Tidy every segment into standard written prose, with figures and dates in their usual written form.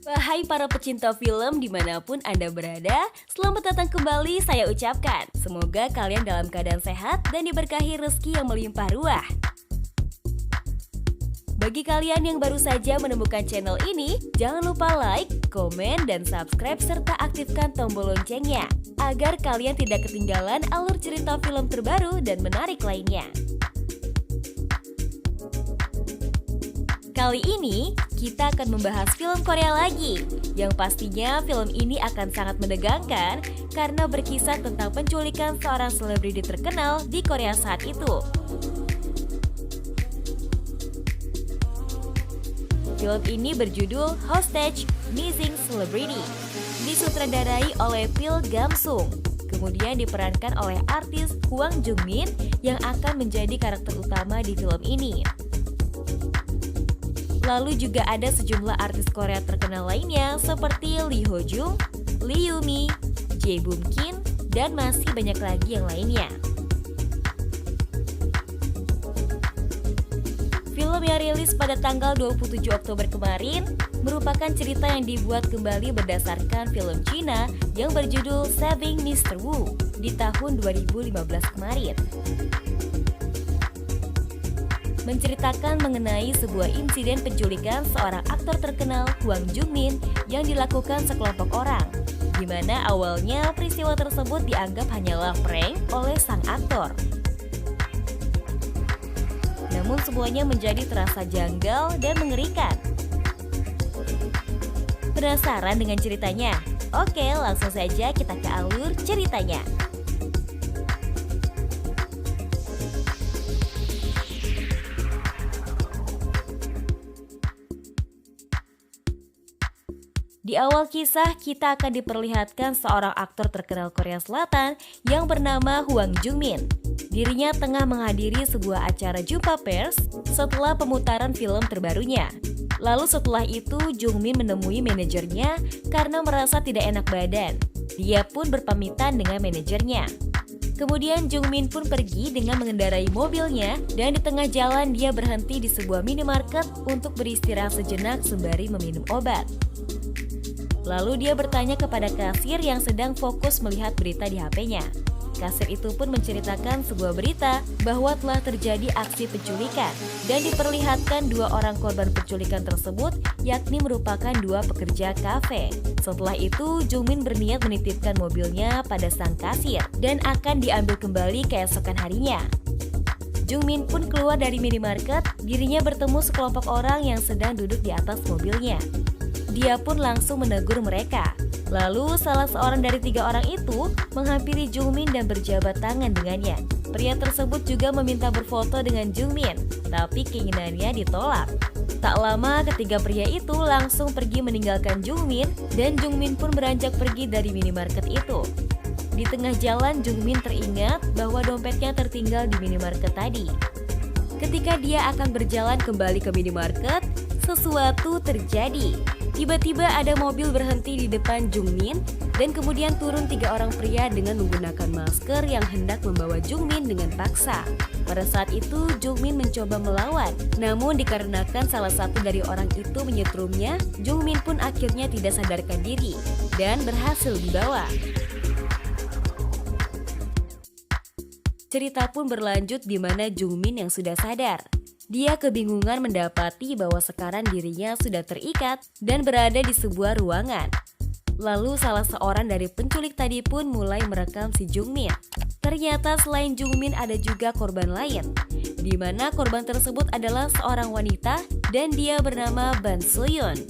Wahai para pecinta film dimanapun Anda berada, selamat datang kembali saya ucapkan. Semoga kalian dalam keadaan sehat dan diberkahi rezeki yang melimpah ruah. Bagi kalian yang baru saja menemukan channel ini, jangan lupa like, komen, dan subscribe serta aktifkan tombol loncengnya agar kalian tidak ketinggalan alur cerita film terbaru dan menarik lainnya. Kali ini, kita akan membahas film Korea lagi. Yang pastinya film ini akan sangat menegangkan karena berkisah tentang penculikan seorang selebriti terkenal di Korea saat itu. Film ini berjudul Hostage: Missing Celebrity, disutradarai oleh Phil Gam-sung. Kemudian diperankan oleh artis Hwang Jung-min yang akan menjadi karakter utama di film ini. Lalu juga ada sejumlah artis Korea terkenal lainnya seperti Lee Ho Jung, Lee Yoo Mi, Jae Bum Kim, dan masih banyak lagi yang lainnya. Film yang rilis pada tanggal 27 Oktober kemarin merupakan cerita yang dibuat kembali berdasarkan film Cina yang berjudul Saving Mr. Wu di tahun 2015 kemarin. Menceritakan mengenai sebuah insiden penculikan seorang aktor terkenal Hwang Jung-min yang dilakukan sekelompok orang, di mana awalnya peristiwa tersebut dianggap hanyalah prank oleh sang aktor. Namun semuanya menjadi terasa janggal dan mengerikan. Penasaran dengan ceritanya? Oke, langsung saja kita ke alur ceritanya. Di awal kisah, kita akan diperlihatkan seorang aktor terkenal Korea Selatan yang bernama Hwang Jung-min. Dirinya tengah menghadiri sebuah acara jumpa pers setelah pemutaran film terbarunya. Lalu setelah itu, Jung-min menemui manajernya karena merasa tidak enak badan. Dia pun berpamitan dengan manajernya. Kemudian Jung-min pun pergi dengan mengendarai mobilnya dan di tengah jalan dia berhenti di sebuah minimarket untuk beristirahat sejenak sembari meminum obat. Lalu dia bertanya kepada kasir yang sedang fokus melihat berita di HP-nya. Kasir itu pun menceritakan sebuah berita bahwa telah terjadi aksi penculikan dan diperlihatkan dua orang korban penculikan tersebut, yakni merupakan dua pekerja kafe. Setelah itu, Jung-min berniat menitipkan mobilnya pada sang kasir dan akan diambil kembali keesokan harinya. Jung-min pun keluar dari minimarket, dirinya bertemu sekelompok orang yang sedang duduk di atas mobilnya. Dia pun langsung menegur mereka. Lalu salah seorang dari tiga orang itu menghampiri Jung-min dan berjabat tangan dengannya. Pria tersebut juga meminta berfoto dengan Jung-min, tapi keinginannya ditolak. Tak lama ketiga pria itu langsung pergi meninggalkan Jung-min dan Jung-min pun beranjak pergi dari minimarket itu. Di tengah jalan Jung-min teringat bahwa dompetnya tertinggal di minimarket tadi. Ketika dia akan berjalan kembali ke minimarket, sesuatu terjadi. Tiba-tiba ada mobil berhenti di depan Jung-min dan kemudian turun tiga orang pria dengan menggunakan masker yang hendak membawa Jung-min dengan paksa. Pada saat itu Jung-min mencoba melawan, namun dikarenakan salah satu dari orang itu menyetrumnya, Jung-min pun akhirnya tidak sadarkan diri dan berhasil dibawa. Cerita pun berlanjut di mana Jung-min yang sudah sadar. Dia kebingungan mendapati bahwa sekarang dirinya sudah terikat dan berada di sebuah ruangan. Lalu salah seorang dari penculik tadi pun mulai merekam si Jung-min. Ternyata selain Jung-min ada juga korban lain, di mana korban tersebut adalah seorang wanita dan dia bernama Ban Soo-yeon.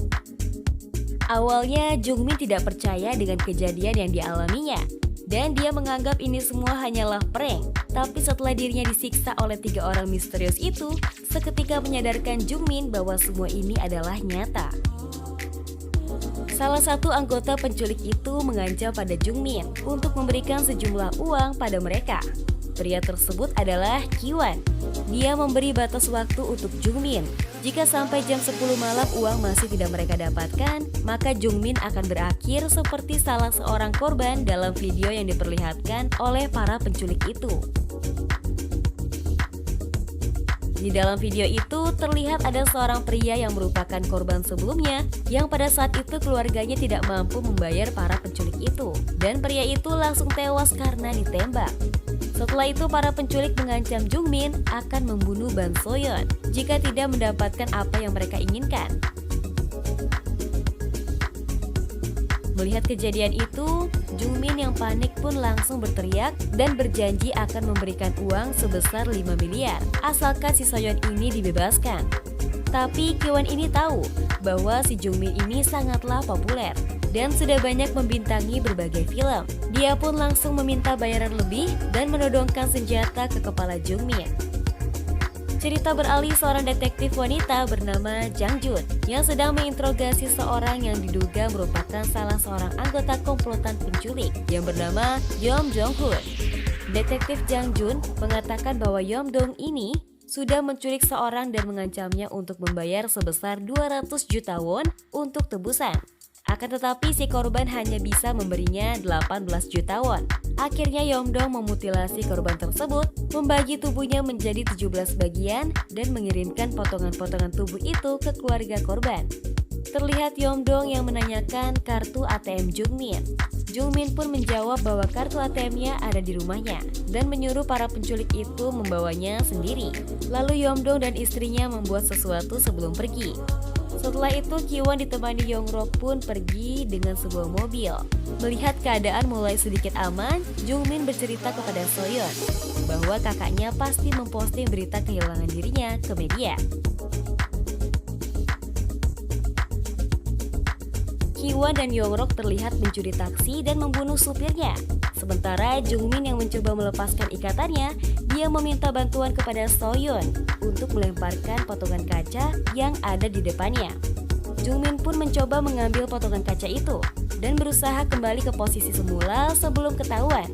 Awalnya Jung-min tidak percaya dengan kejadian yang dialaminya dan dia menganggap ini semua hanyalah prank. Tapi setelah dirinya disiksa oleh tiga orang misterius itu, seketika menyadarkan Jung-min bahwa semua ini adalah nyata. Salah satu anggota penculik itu mengancam pada Jung-min untuk memberikan sejumlah uang pada mereka. Pria tersebut adalah Ki-wan. Dia memberi batas waktu untuk Jung-min. Jika sampai jam 10 malam uang masih tidak mereka dapatkan, maka Jung-min akan berakhir seperti salah seorang korban dalam video yang diperlihatkan oleh para penculik itu. Di dalam video itu terlihat ada seorang pria yang merupakan korban sebelumnya yang pada saat itu keluarganya tidak mampu membayar para penculik itu. Dan pria itu langsung tewas karena ditembak. Setelah itu para penculik mengancam Jungmin akan membunuh Ban Soyeon jika tidak mendapatkan apa yang mereka inginkan. Melihat kejadian itu, Jungmin yang panik pun langsung berteriak dan berjanji akan memberikan uang sebesar 5 miliar asalkan si Soyeon ini dibebaskan. Tapi Kiwon ini tahu bahwa si Jungmin ini sangatlah populer dan sudah banyak membintangi berbagai film. Dia pun langsung meminta bayaran lebih dan menodongkan senjata ke kepala Jungmin. Cerita beralih seorang detektif wanita bernama Jang Jun yang sedang menginterogasi seorang yang diduga merupakan salah seorang anggota komplotan penculik yang bernama Yeom Jong Hoon. Detektif Jang Jun mengatakan bahwa Yeom Dong ini sudah menculik seorang dan mengancamnya untuk membayar sebesar 200 juta won untuk tebusan. Akan tetapi si korban hanya bisa memberinya 18 juta won. Akhirnya Yeom-dong memutilasi korban tersebut, membagi tubuhnya menjadi 17 bagian dan mengirimkan potongan-potongan tubuh itu ke keluarga korban. Terlihat Yeom-dong yang menanyakan kartu ATM Jungmin. Jungmin pun menjawab bahwa kartu ATM-nya ada di rumahnya dan menyuruh para penculik itu membawanya sendiri. Lalu Yeom-dong dan istrinya membuat sesuatu sebelum pergi. Setelah itu Kiwon ditemani Yongrok pun pergi dengan sebuah mobil. Melihat keadaan mulai sedikit aman, Jungmin bercerita kepada Soyeon bahwa kakaknya pasti memposting berita kehilangan dirinya ke media. Kiwon dan Yongrok terlihat mencuri taksi dan membunuh supirnya. Sementara Jungmin yang mencoba melepaskan ikatannya, dia meminta bantuan kepada Soyeon untuk melemparkan potongan kaca yang ada di depannya. Jungmin pun mencoba mengambil potongan kaca itu dan berusaha kembali ke posisi semula sebelum ketahuan.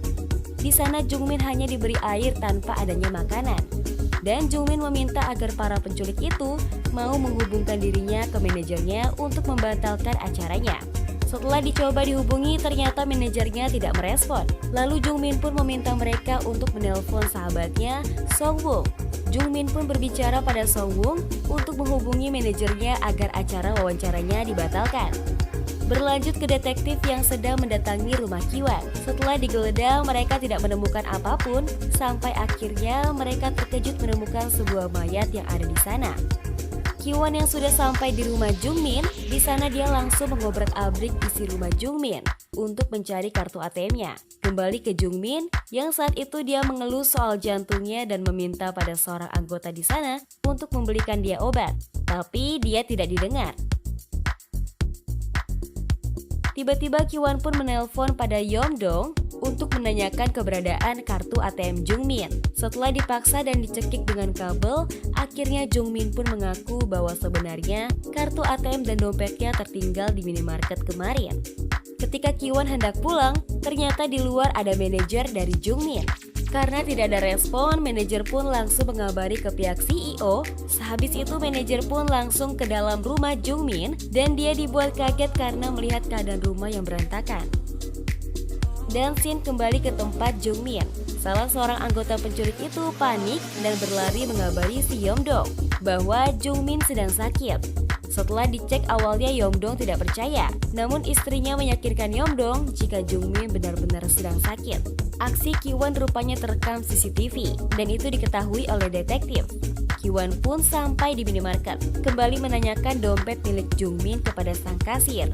Di sana Jungmin hanya diberi air tanpa adanya makanan. Dan Jungmin meminta agar para penculik itu mau menghubungkan dirinya ke manajernya untuk membatalkan acaranya. Setelah dicoba dihubungi, ternyata manajernya tidak merespon. Lalu Jungmin pun meminta mereka untuk menelpon sahabatnya, Song Woong. Jungmin pun berbicara pada Song Woong untuk menghubungi manajernya agar acara wawancaranya dibatalkan. Berlanjut ke detektif yang sedang mendatangi rumah Kiwon. Setelah digeledah, mereka tidak menemukan apapun, sampai akhirnya mereka terkejut menemukan sebuah mayat yang ada di sana. Kiwon yang sudah sampai di rumah Jungmin, di sana dia langsung mengobrak-abrik isi rumah Jungmin untuk mencari kartu ATM-nya. Kembali ke Jungmin, yang saat itu dia mengeluh soal jantungnya dan meminta pada seorang anggota di sana untuk membelikan dia obat, tapi dia tidak didengar. Tiba-tiba Kiwon pun menelpon pada Yeom-dong untuk menanyakan keberadaan kartu ATM Jungmin. Setelah dipaksa dan dicekik dengan kabel, akhirnya Jungmin pun mengaku bahwa sebenarnya kartu ATM dan dompetnya tertinggal di minimarket kemarin. Ketika Kiwon hendak pulang, ternyata di luar ada manajer dari Jungmin. Karena tidak ada respon, manajer pun langsung mengabari ke pihak CEO. Sehabis itu manajer pun langsung ke dalam rumah Jungmin dan dia dibuat kaget karena melihat keadaan rumah yang berantakan. Dan scene kembali ke tempat Jungmin. Salah seorang anggota penculik itu panik dan berlari mengabari si Yeom-dong bahwa Jungmin sedang sakit. Setelah dicek awalnya Yeom-dong tidak percaya, namun istrinya meyakinkan Yeom-dong jika Jungmin benar-benar sedang sakit. Aksi Kiwon rupanya terekam CCTV dan itu diketahui oleh detektif. Kiwon pun sampai di minimarket, kembali menanyakan dompet milik Jungmin kepada sang kasir.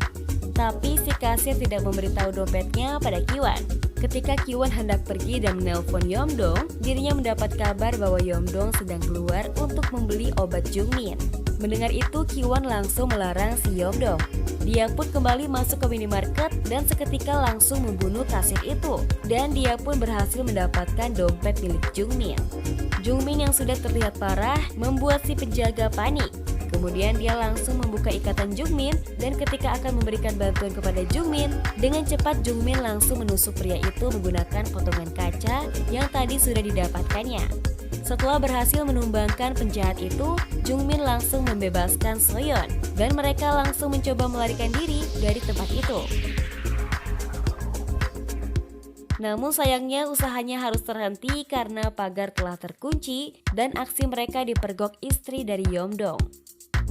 Tapi si kasir tidak memberitahu dompetnya pada Kiwon. Ketika Kiwon hendak pergi dan menelpon Yeom-dong, dirinya mendapat kabar bahwa Yeom-dong sedang keluar untuk membeli obat Jungmin. Mendengar itu, Kiwon langsung melarang si Yeom-dong. Dia pun kembali masuk ke minimarket dan seketika langsung membunuh kasir itu. Dan dia pun berhasil mendapatkan dompet milik Jungmin. Jungmin yang sudah terlihat parah membuat si penjaga panik. Kemudian dia langsung membuka ikatan Jungmin dan ketika akan memberikan bantuan kepada Jungmin, dengan cepat Jungmin langsung menusuk pria itu menggunakan potongan kaca yang tadi sudah didapatkannya. Setelah berhasil menumbangkan penjahat itu, Jungmin langsung membebaskan Soyeon dan mereka langsung mencoba melarikan diri dari tempat itu. Namun sayangnya usahanya harus terhenti karena pagar telah terkunci dan aksi mereka dipergok istri dari Yeomdong.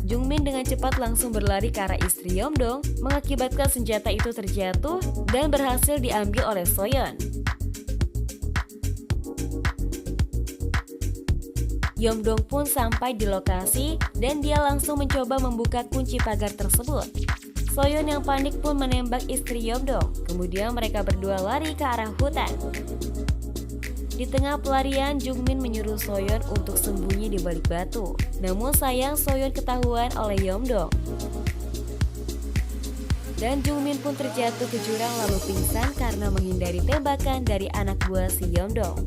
Jungmin dengan cepat langsung berlari ke arah istri Yeomdong, mengakibatkan senjata itu terjatuh dan berhasil diambil oleh Soyeon. Yeomdong pun sampai di lokasi dan dia langsung mencoba membuka kunci pagar tersebut. Soyeon yang panik pun menembak istri Yeomdong, kemudian mereka berdua lari ke arah hutan. Di tengah pelarian, Jungmin menyuruh Soyeon untuk sembunyi di balik batu. Namun sayang Soyeon ketahuan oleh Yeomdong. Dan Jungmin pun terjatuh ke jurang lalu pingsan karena menghindari tembakan dari anak buah si Yeomdong.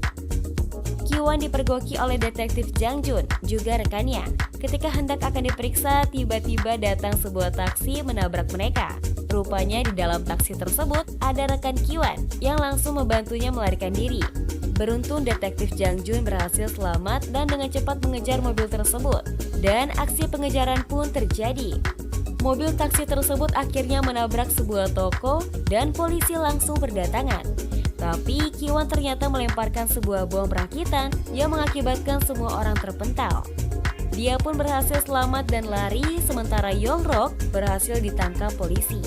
Ki-won dipergoki oleh detektif Jang Jun, juga rekannya. Ketika hendak akan diperiksa, tiba-tiba datang sebuah taksi menabrak mereka. Rupanya di dalam taksi tersebut ada rekan Ki-won yang langsung membantunya melarikan diri. Beruntung detektif Jang Jun berhasil selamat dan dengan cepat mengejar mobil tersebut. Dan aksi pengejaran pun terjadi. Mobil taksi tersebut akhirnya menabrak sebuah toko dan polisi langsung berdatangan. Tapi Ki-won ternyata melemparkan sebuah bom rakitan yang mengakibatkan semua orang terpental. Dia pun berhasil selamat dan lari, sementara Yongrok berhasil ditangkap polisi.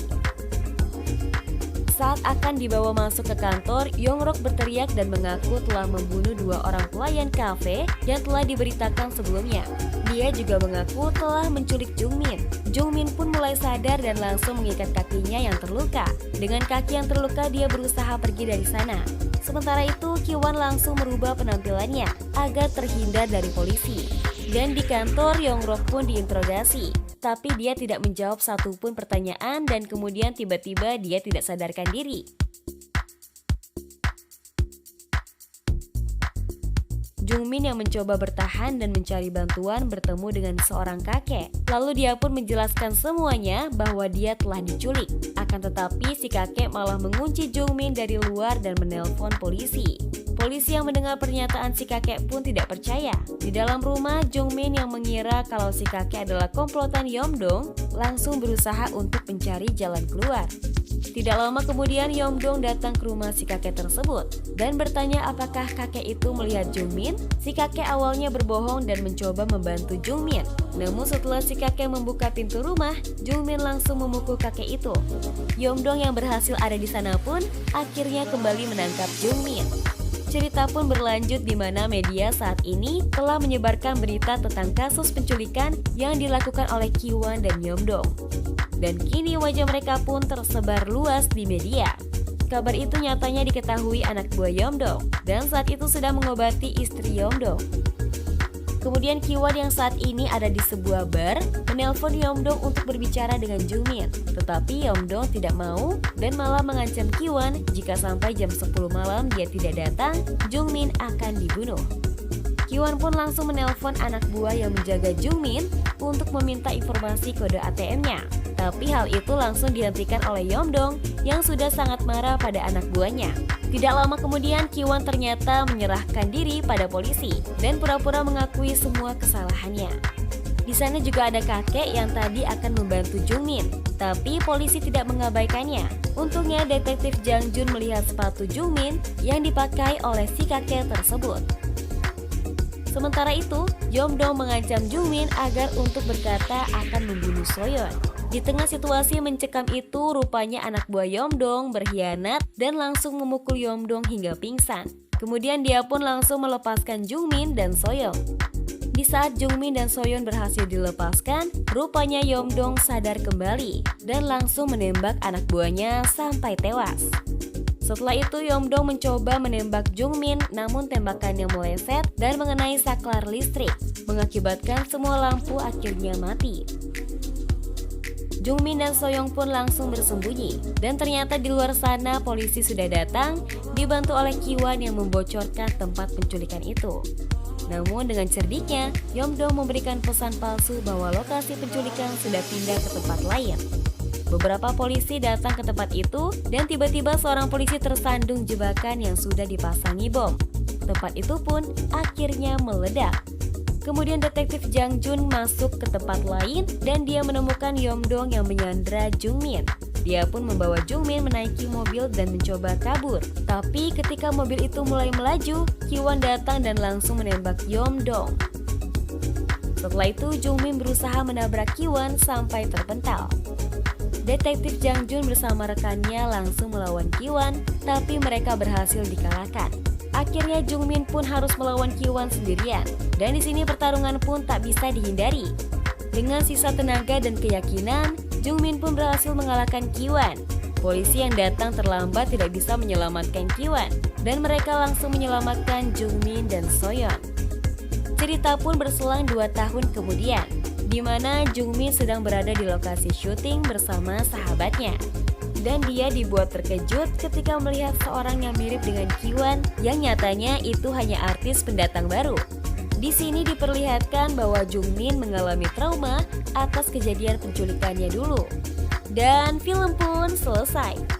Saat akan dibawa masuk ke kantor, Yongrok berteriak dan mengaku telah membunuh 2 orang pelayan kafe yang telah diberitakan sebelumnya. Dia juga mengaku telah menculik Jungmin. Jungmin pun mulai sadar dan langsung mengikat kakinya yang terluka. Dengan kaki yang terluka, dia berusaha pergi dari sana. Sementara itu, Ki-won langsung merubah penampilannya agar terhindar dari polisi. Dan di kantor, Yongrok pun diinterogasi. Tapi dia tidak menjawab satupun pertanyaan dan kemudian tiba-tiba dia tidak sadarkan diri. Jungmin yang mencoba bertahan dan mencari bantuan bertemu dengan seorang kakek. Lalu dia pun menjelaskan semuanya bahwa dia telah diculik. Akan tetapi si kakek malah mengunci Jungmin dari luar dan menelpon polisi. Polisi yang mendengar pernyataan si kakek pun tidak percaya. Di dalam rumah, Jungmin yang mengira kalau si kakek adalah komplotan Yeomdong langsung berusaha untuk mencari jalan keluar. Tidak lama kemudian Yeomdong datang ke rumah si kakek tersebut dan bertanya apakah kakek itu melihat Jungmin. Si kakek awalnya berbohong dan mencoba membantu Jungmin. Namun setelah si kakek membuka pintu rumah, Jungmin langsung memukul kakek itu. Yeomdong yang berhasil ada di sana pun akhirnya kembali menangkap Jungmin. Cerita pun berlanjut di mana media saat ini telah menyebarkan berita tentang kasus penculikan yang dilakukan oleh Ki-won dan Yeomdong. Dan kini wajah mereka pun tersebar luas di media. Kabar itu nyatanya diketahui anak buah Yeomdong dan saat itu sedang mengobati istri Yeomdong. Kemudian Ki-won yang saat ini ada di sebuah bar menelpon Yeomdong untuk berbicara dengan Jungmin. Tetapi Yeomdong tidak mau dan malah mengancam Ki-won jika sampai jam 10 malam dia tidak datang, Jungmin akan dibunuh. Ki-won pun langsung menelpon anak buah yang menjaga Jungmin untuk meminta informasi kode ATM-nya. Tapi hal itu langsung dihentikan oleh Yeomdong yang sudah sangat marah pada anak buahnya. Tidak lama kemudian Ki-won ternyata menyerahkan diri pada polisi dan pura-pura mengakui semua kesalahannya. Di sana juga ada kakek yang tadi akan membantu Jungmin, tapi polisi tidak mengabaikannya. Untungnya detektif Jang Jun melihat sepatu Jungmin yang dipakai oleh si kakek tersebut. Sementara itu, Yeomdong mengancam Jungmin agar untuk berkata akan membunuh Soyeon. Di tengah situasi mencekam itu, rupanya anak buah Yeomdong berkhianat dan langsung memukul Yeomdong hingga pingsan. Kemudian dia pun langsung melepaskan Jungmin dan Soyeon. Di saat Jungmin dan Soyeon berhasil dilepaskan, rupanya Yeomdong sadar kembali dan langsung menembak anak buahnya sampai tewas. Setelah itu Yeomdong mencoba menembak Jungmin, namun tembakannya meleset dan mengenai saklar listrik, mengakibatkan semua lampu akhirnya mati. Jungmin dan Soyeon pun langsung bersembunyi, dan ternyata di luar sana polisi sudah datang, dibantu oleh Ki-won yang membocorkan tempat penculikan itu. Namun dengan cerdiknya, Yeomdong memberikan pesan palsu bahwa lokasi penculikan sudah pindah ke tempat lain. Beberapa polisi datang ke tempat itu dan tiba-tiba seorang polisi tersandung jebakan yang sudah dipasangi bom. Tempat itu pun akhirnya meledak. Kemudian detektif Jang Jun masuk ke tempat lain dan dia menemukan Yeomdong yang menyandra Jungmin. Dia pun membawa Jungmin menaiki mobil dan mencoba kabur. Tapi ketika mobil itu mulai melaju, Ki-won datang dan langsung menembak Yeom-dong. Setelah itu, Jungmin berusaha menabrak Ki-won sampai terpental. Detektif Jang Jun bersama rekannya langsung melawan Ki-won, tapi mereka berhasil dikalahkan. Akhirnya Jungmin pun harus melawan Ki-won sendirian, dan di sini pertarungan pun tak bisa dihindari. Dengan sisa tenaga dan keyakinan, Jungmin pun berhasil mengalahkan Ki-won. Polisi yang datang terlambat tidak bisa menyelamatkan Ki-won, dan mereka langsung menyelamatkan Jungmin dan Soyeon. Cerita pun berselang 2 tahun kemudian, di mana Jungmin sedang berada di lokasi syuting bersama sahabatnya. Dan dia dibuat terkejut ketika melihat seorang yang mirip dengan Ki-won yang nyatanya itu hanya artis pendatang baru. Di sini diperlihatkan bahwa Jungmin mengalami trauma atas kejadian penculikannya dulu. Dan film pun selesai.